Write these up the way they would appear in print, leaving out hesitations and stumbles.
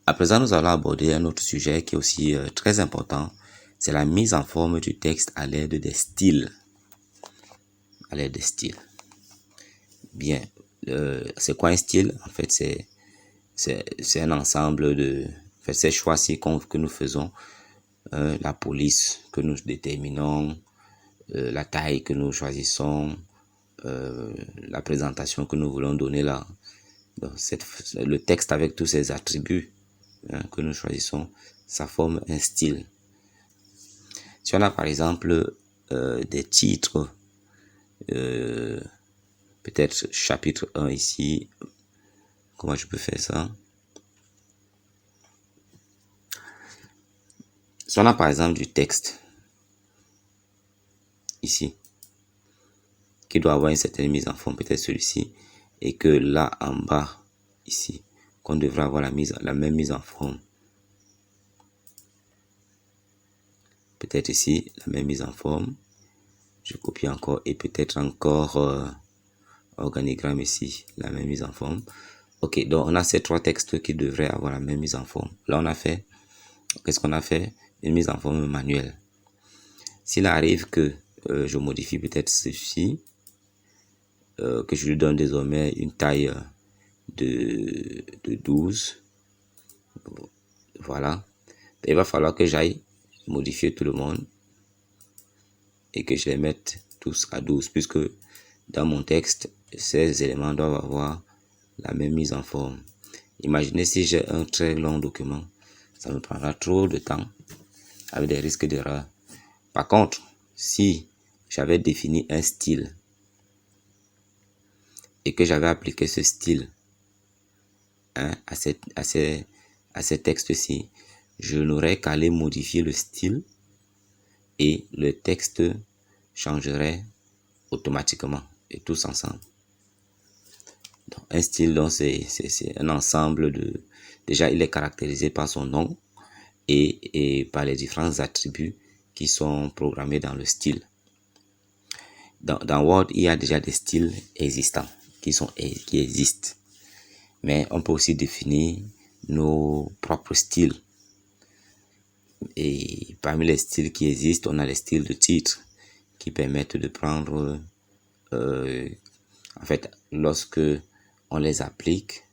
À présent, nous allons aborder un autre sujet qui est aussi très important. C'est la mise en forme du texte à l'aide des styles. À l'aide des styles. Bien. C'est quoi un style? En fait, c'est un ensemble de... En fait, ces choix-ci que nous faisons, la police que nous déterminons, la taille que nous choisissons, la présentation que nous voulons donner là. Donc, le texte avec tous ces attributs que nous choisissons, ça forme un style. Si on a par exemple des titres, peut-être chapitre 1 ici, comment je peux faire ça? Si on a par exemple du texte, ici, qui doit avoir une certaine mise en forme, peut-être celui-ci, et que là en bas, ici, qu'on devrait avoir la même mise en forme. Peut-être ici, la même mise en forme. Je copie encore, et peut-être encore organigramme ici, la même mise en forme. Ok, donc on a ces trois textes qui devraient avoir la même mise en forme. Là, on a fait, qu'est-ce qu'on a fait? Une mise en forme manuelle. S'il arrive que je modifie peut-être ceci, que je lui donne désormais une taille de 12, voilà, il va falloir que j'aille modifier tout le monde et que je les mette tous à 12, puisque dans mon texte, ces éléments doivent avoir la même mise en forme. Imaginez si j'ai un très long document, ça me prendra trop de temps avec des risques d'erreur. Par contre, si j'avais défini un style et que j'avais appliqué ce style à ces textes-ci, je n'aurais qu'à aller modifier le style et le texte changerait automatiquement et tous ensemble. Donc, un style, donc, c'est un ensemble de... Déjà, il est caractérisé par son nom et par les différents attributs qui sont programmés dans le style. Dans Word, il y a déjà des styles existants qui existent. Mais on peut aussi définir nos propres styles. Et parmi les styles qui existent, on a les styles de titre qui permettent de prendre... en fait, lorsque on les applique,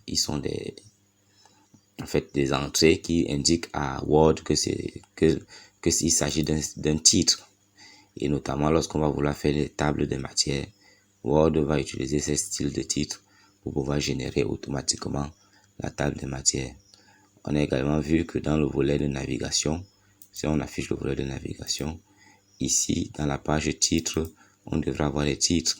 ils sont des entrées qui indiquent à Word que s'il s'agit d'un titre. Et notamment lorsqu'on va vouloir faire les tables de matière, Word va utiliser ces styles de titre pour pouvoir générer automatiquement la table de matière. On a également vu que dans le volet de navigation, si on affiche le volet de navigation, ici dans la page titre, on devrait avoir les titres.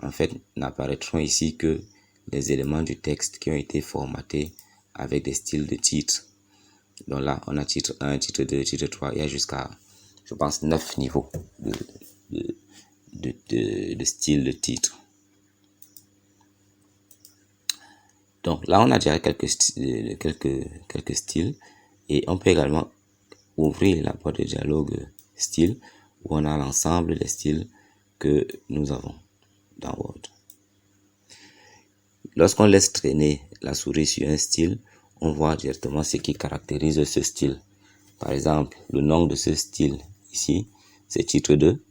En fait, n'apparaîtront ici que les éléments du texte qui ont été formatés avec des styles de titre. Donc là, on a titre 1, titre 2, titre 3, il y a jusqu'à, je pense, 9 niveaux de style de titre. Donc là, on a déjà quelques styles et on peut également ouvrir la boîte de dialogue style où on a l'ensemble des styles que nous avons dans Word. Lorsqu'on laisse traîner la souris sur un style, on voit directement ce qui caractérise ce style. Par exemple, le nom de ce style ici, c'est titre 2.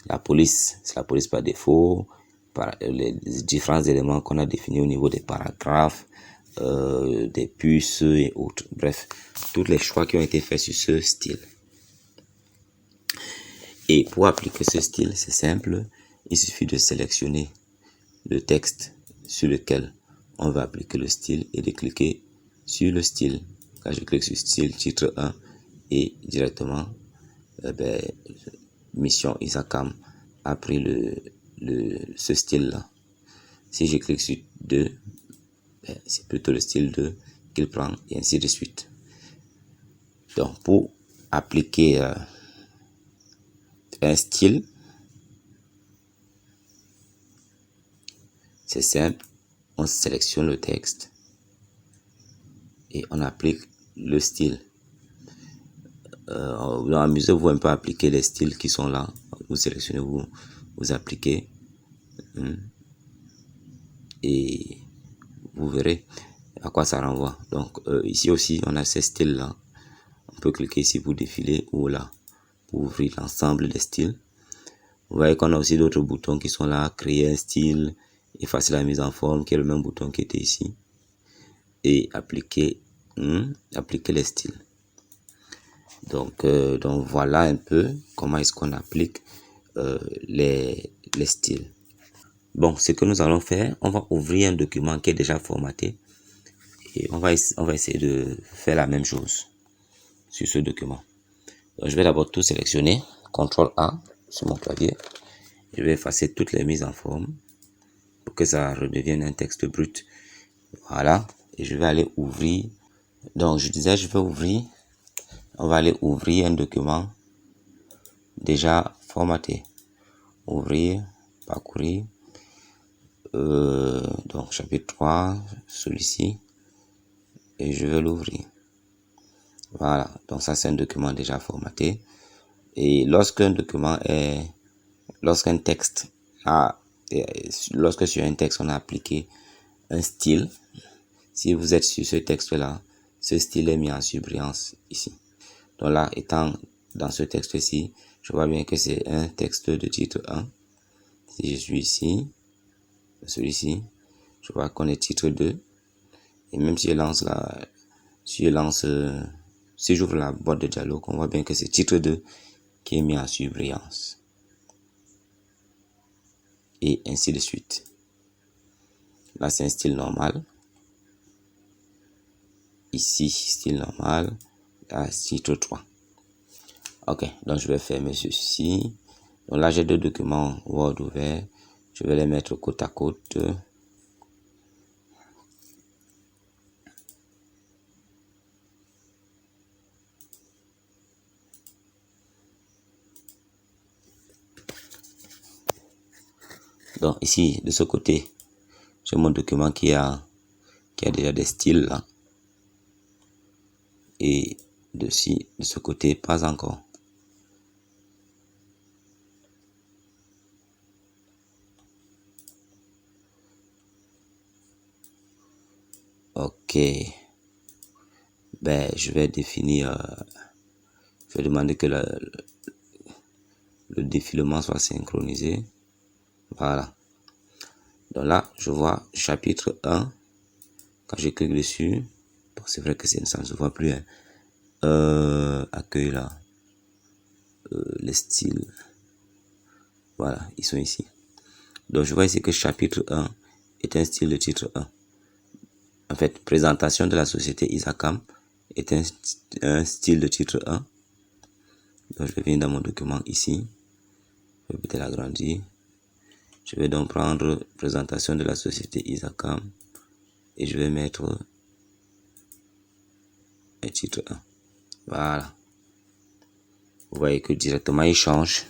La police, c'est la police par défaut, par les différents éléments qu'on a définis au niveau des paragraphes, des puces et autres. Bref, tous les choix qui ont été faits sur ce style. Et pour appliquer ce style, c'est simple, il suffit de sélectionner le texte sur lequel on va appliquer le style et de cliquer sur le style. Quand je clique sur style, titre 1 et directement, Mission Isakam a pris ce style-là. Si je clique sur 2, c'est plutôt le style 2 qu'il prend et ainsi de suite. Donc, pour appliquer un style, c'est simple, on sélectionne le texte et on applique le style. Amusez-vous un peu à appliquer les styles qui sont là. Vous sélectionnez, vous appliquez et vous verrez. à quoi ça renvoie. Donc ici aussi, on a ces styles-là. On peut cliquer ici pour défiler ou là pour ouvrir l'ensemble des styles. Vous voyez qu'on a aussi d'autres boutons qui sont là, créer un style, effacer la mise en forme, qui est le même bouton qui était ici, et appliquer les styles. Donc voilà un peu comment est-ce qu'on applique les styles. Bon, ce que nous allons faire, on va ouvrir un document qui est déjà formaté et on va essayer de faire la même chose sur ce document. Donc, je vais d'abord tout sélectionner, CTRL A sur mon clavier. Je vais effacer toutes les mises en forme pour que ça redevienne un texte brut. Voilà, et je vais aller ouvrir. Donc, je disais, on va aller ouvrir un document déjà formaté. Ouvrir, parcourir. Donc, chapitre 3, celui-ci. Et je vais l'ouvrir. Voilà, donc ça c'est un document déjà formaté. Et lorsqu'un texte lorsque sur un texte on a appliqué un style, si vous êtes sur ce texte-là, ce style est mis en surbrillance ici. Donc là, étant dans ce texte-ci, je vois bien que c'est un texte de titre 1. Si je suis ici, celui-ci, je vois qu'on est titre 2. Et même si je lance si j'ouvre la boîte de dialogue, on voit bien que c'est titre 2 qui est mis en surbrillance. Et ainsi de suite. Là, c'est un style normal. Ici, style normal. Là, titre 3. Ok, donc je vais fermer ceci. Donc là, j'ai deux documents Word ouverts. Je vais les mettre côte à côte. Donc ici, de ce côté, j'ai mon document qui a déjà des styles là. Et de ce côté, pas encore. Ok. Ben, je vais définir, je vais demander que le défilement soit synchronisé. Voilà. Donc là, je vois chapitre 1. Quand je clique dessus, bon, c'est vrai que ça ne se voit plus. Accueil là. Les styles. Voilà, ils sont ici. Donc je vois ici que chapitre 1 est un style de titre 1. En fait, présentation de la société Isacam est un style de titre 1. Donc je viens dans mon document ici. Je vais peut-être l'agrandir. Je vais donc prendre présentation de la société Isacam et je vais mettre un titre 1. Voilà. Vous voyez que directement il change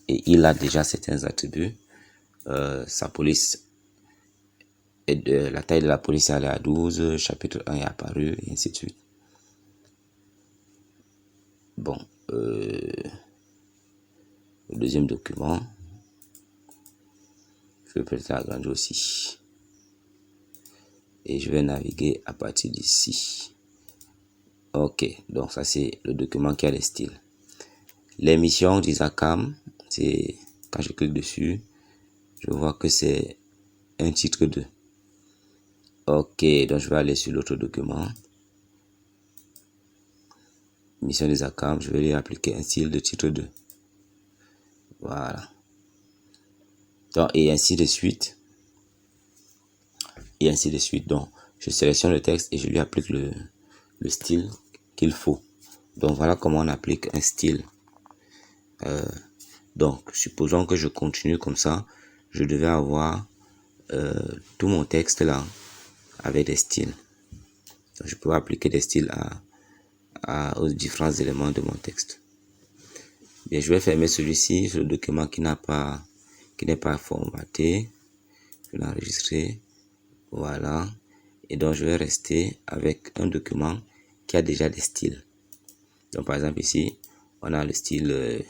et il a déjà certains attributs. Sa police, la taille de la police est allée à 12, chapitre 1 est apparu et ainsi de suite. Bon, le deuxième document, je vais peut-être l'agrandir aussi. Et je vais naviguer à partir d'ici. Ok, donc ça c'est le document qui a les styles. L'émission d'Isacam, c'est quand je clique dessus, je vois que c'est un titre 2. Ok, donc je vais aller sur l'autre document. Mission d'Isacam, je vais lui appliquer un style de titre 2. Voilà. Donc, et ainsi de suite. Et ainsi de suite. Donc, je sélectionne le texte et je lui applique le style qu'il faut. Donc, voilà comment on applique un style. Donc, supposons que je continue comme ça. Je devais avoir tout mon texte là avec des styles. Donc, je peux appliquer des styles aux différents éléments de mon texte. Bien, je vais fermer celui-ci, le document qui n'est pas formaté. Je vais l'enregistrer. Voilà. Et donc, je vais rester avec un document qui a déjà des styles. Donc, par exemple, ici, on a le style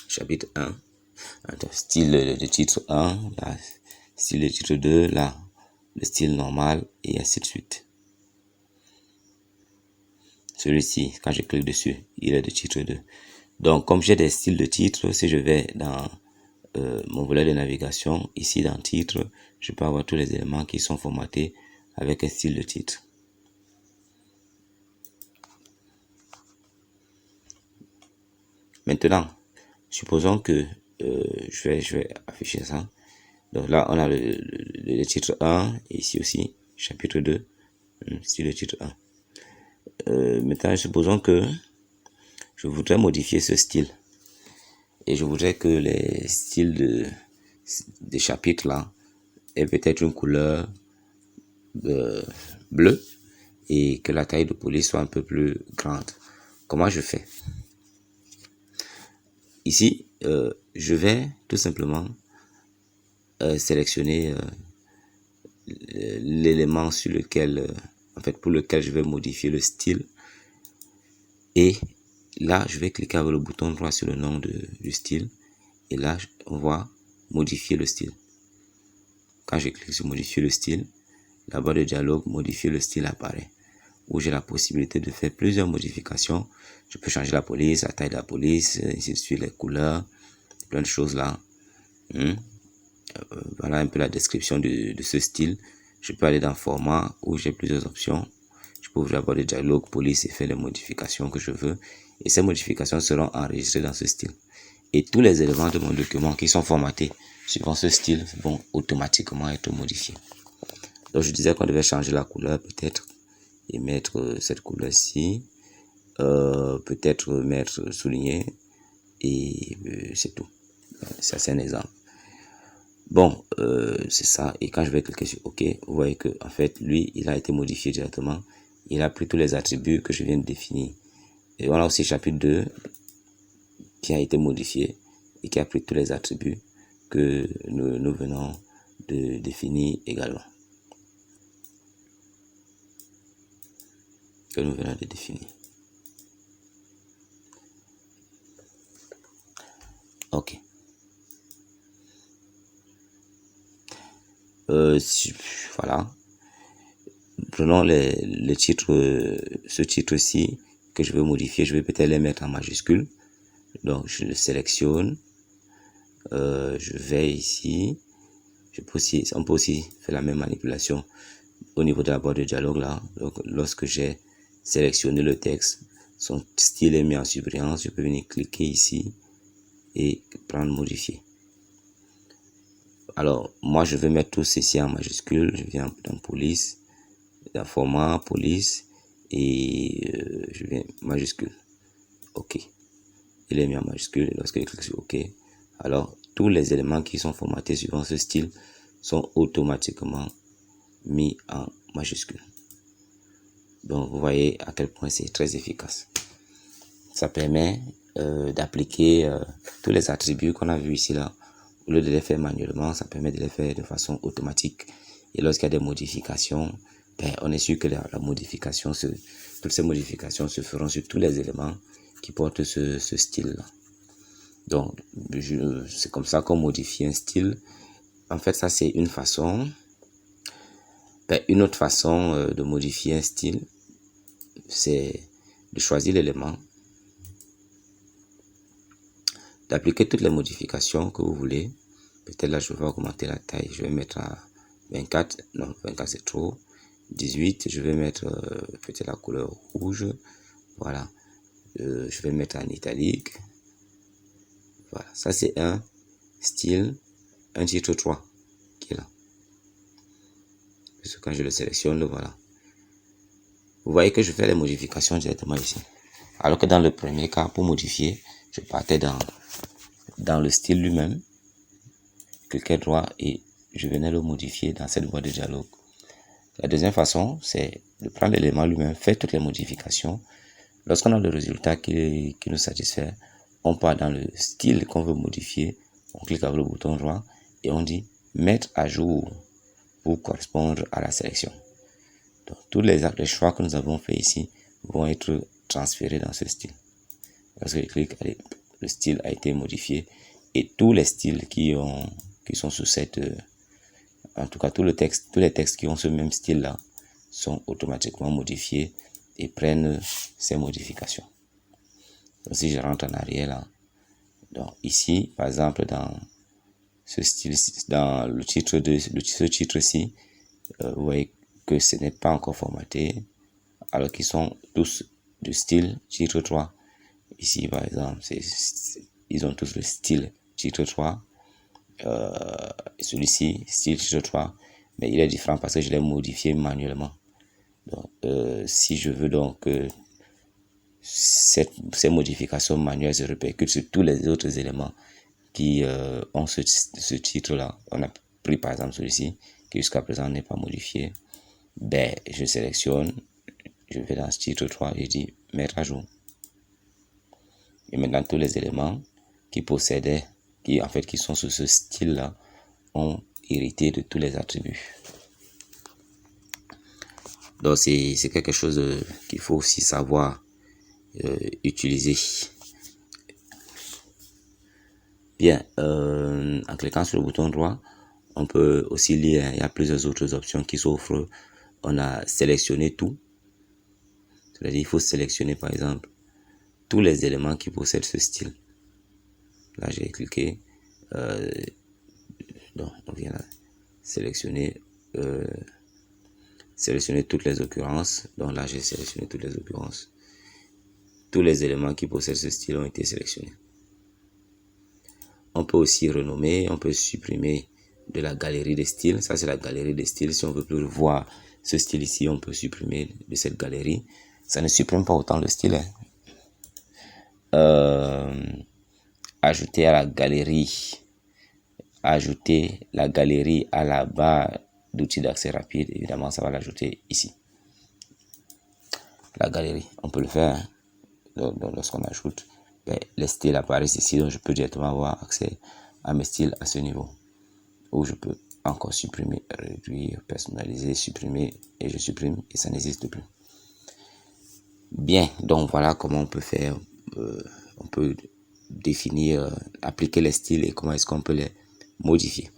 chapitre 1. Style de titre 1, là, style de titre 2, là. le style normal et ainsi de suite. Celui-ci, quand je clique dessus, il est de titre 2. Donc, comme j'ai des styles de titre, si je vais dans mon volet de navigation, ici dans titre, je peux avoir tous les éléments qui sont formatés avec un style de titre. Maintenant, supposons que je vais afficher ça. Donc là, on a le titre 1 et ici aussi, chapitre 2, style de titre 1. Maintenant, supposons que je voudrais modifier ce style. Et je voudrais que les styles des chapitres là aient peut-être une couleur bleue et que la taille de police soit un peu plus grande. Comment je fais? Ici, je vais tout simplement sélectionner l'élément sur lequel, pour lequel je vais modifier le style. Et là, je vais cliquer avec le bouton droit sur le nom du style. Et là, on va modifier le style. Quand je clique sur modifier le style, la barre de dialogue modifier le style apparaît. Où j'ai la possibilité de faire plusieurs modifications. Je peux changer la police, la taille de la police, ainsi de suite, les couleurs, plein de choses là. Voilà un peu la description de ce style. Je peux aller dans format où j'ai plusieurs options. Je peux ouvrir la barre de dialogue police et faire les modifications que je veux. Et ces modifications seront enregistrées dans ce style. Et tous les éléments de mon document qui sont formatés suivant ce style vont automatiquement être modifiés. Donc je disais qu'on devait changer la couleur peut-être et mettre cette couleur-ci. Peut-être mettre souligné et c'est tout. Ça c'est un exemple. Bon, c'est ça. Et quand je vais cliquer sur OK, vous voyez que en fait, lui, il a été modifié directement. Il a pris tous les attributs que je viens de définir. Et on a aussi chapitre 2 qui a été modifié et qui a pris tous les attributs que nous venons de définir également. Que nous venons de définir. OK. Voilà. Prenons les titres, ce titre-ci que je veux modifier, je vais peut-être les mettre en majuscule. Donc je le sélectionne, je vais ici, on peut aussi faire la même manipulation au niveau de la barre de dialogue là. Donc lorsque j'ai sélectionné le texte, son style est mis en surbrillance, je peux venir cliquer ici et prendre modifier. Alors moi je vais mettre tout ceci en majuscule, je viens dans police, dans format police et je viens majuscule. OK. Il est mis en majuscule et lorsque je clique sur OK, alors tous les éléments qui sont formatés suivant ce style sont automatiquement mis en majuscule. Donc vous voyez à quel point c'est très efficace. Ça permet d'appliquer tous les attributs qu'on a vus ici là. Au lieu de les faire manuellement, ça permet de les faire de façon automatique. Et lorsqu'il y a des modifications, on est sûr que toutes ces modifications se feront sur tous les éléments qui portent ce style-là. Donc, c'est comme ça qu'on modifie un style. En fait, ça, c'est une façon. Une autre façon de modifier un style, c'est de choisir l'élément, d'appliquer toutes les modifications que vous voulez. Peut-être là, je vais augmenter la taille. Je vais mettre à 24. Non, 24, c'est trop. 18, je vais mettre peut-être la couleur rouge. Voilà. Je vais mettre en italique. Voilà. Ça, c'est un style, un titre 3 qui est là. Parce que quand je le sélectionne, le voilà. Vous voyez que je fais les modifications directement ici. Alors que dans le premier cas, pour modifier, je partais dans le style lui-même. Cliquez droit et je venais le modifier dans cette boîte de dialogue. La deuxième façon, c'est de prendre l'élément lui-même, faire toutes les modifications. Lorsqu'on a le résultat qui nous satisfait, on part dans le style qu'on veut modifier. On clique avec le bouton droit et on dit mettre à jour pour correspondre à la sélection. Donc, tous les choix que nous avons fait ici vont être transférés dans ce style. Lorsque je clique, allez, le style a été modifié et tous les styles qui sont sous cette en tout cas tous les textes qui ont ce même style-là sont automatiquement modifiés et prennent ces modifications. Donc si je rentre en arrière là, donc ici par exemple dans ce style, dans le titre de ce titre-ci, vous voyez que ce n'est pas encore formaté, alors qu'ils sont tous du style titre 3. Ici par exemple, ils ont tous le style titre 3. Celui-ci, style titre 3, mais il est différent parce que je l'ai modifié manuellement. Donc, si je veux donc que ces modifications manuelles se répercutent sur tous les autres éléments qui ont ce titre-là, on a pris par exemple celui-ci, qui jusqu'à présent n'est pas modifié, ben, je sélectionne, je vais dans ce titre 3 et je dis mettre à jour. Et maintenant, tous les éléments qui possédaient, qui sont sur ce style-là, ont hérité de tous les attributs. Donc, c'est quelque chose qu'il faut aussi savoir utiliser. Bien, en cliquant sur le bouton droit, on peut aussi lire, il y a plusieurs autres options qui s'offrent. On a sélectionné tout. C'est-à-dire, il faut sélectionner, par exemple, tous les éléments qui possèdent ce style. Là, j'ai cliqué. Donc, on vient là, sélectionner toutes les occurrences. Donc là, j'ai sélectionné toutes les occurrences. Tous les éléments qui possèdent ce style ont été sélectionnés. On peut aussi renommer, on peut supprimer de la galerie des styles. Ça, c'est la galerie des styles. Si on veut plus voir ce style ici, on peut supprimer de cette galerie. Ça ne supprime pas autant le style. Ajouter à la galerie. Ajouter la galerie à la barre d'outils d'accès rapide. Évidemment, ça va l'ajouter ici. La galerie, on peut le faire lorsqu'on ajoute. Ben, les styles apparaissent ici, donc je peux directement avoir accès à mes styles à ce niveau. Ou je peux encore supprimer, réduire, personnaliser, supprimer, et je supprime, et ça n'existe plus. Bien, donc voilà comment on peut faire, on peut définir, appliquer les styles et comment est-ce qu'on peut les modifier.